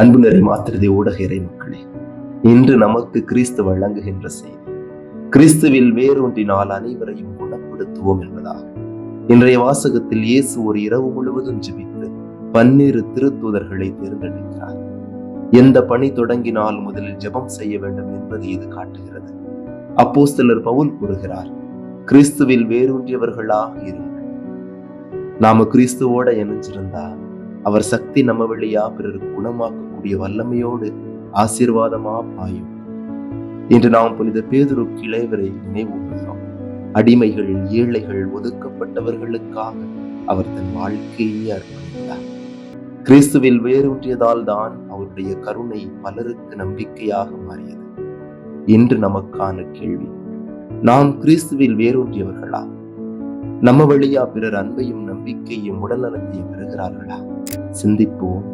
அன்பு நிறை மாத்திரதை ஊடக இறை மக்களே, இன்று நமக்கு கிறிஸ்து வழங்குகின்ற செய்தி கிறிஸ்துவில் வேரூன்றினால் அனைவரையும் குணப்படுத்துவோம் என்பதாகும். இன்றைய வாசகத்தில் இயேசு ஒரு இரவு முழுவதும் ஜெபித்து 12 திருத்தூதர்களை தேர்ந்தெடுக்கிறார். எந்த பணி தொடங்கினால் முதலில் ஜெபம் செய்ய வேண்டும் என்பதை இது காட்டுகிறது. அப்போஸ்தலர் பவுல் கூறுகிறார், கிறிஸ்துவில் வேரூன்றியவர்களாக இருங்கள். நாம கிறிஸ்துவோட இணைஞ்சிருந்தா அவர் சக்தி நம்ம வழியா பிறருக்கு குணமாக்கக்கூடிய வல்லமையோடு ஆசீர்வாதமா பாயும். இன்று நாம் புனித பேதுரு கிளைவரை நினைவுகிறோம். அடிமைகள், ஏழைகள், ஒதுக்கப்பட்டவர்களுக்காக அவர் தன் வாழ்க்கையை அர்ப்பணித்தார். கிறிஸ்துவில் வேரூன்றியதால் தான் அவருடைய கருணை பலருக்கு நம்பிக்கையாக மாறியது. இன்று நமக்கான கேள்வி, நாம் கிறிஸ்துவில் வேரூன்றியவர்களா? நம்ம வழியா பிறர் அன்பையும் நம்பிக்கையும் உடல்நலத்தையும் பெறுகிறார்களா? சிந்திப்போம்.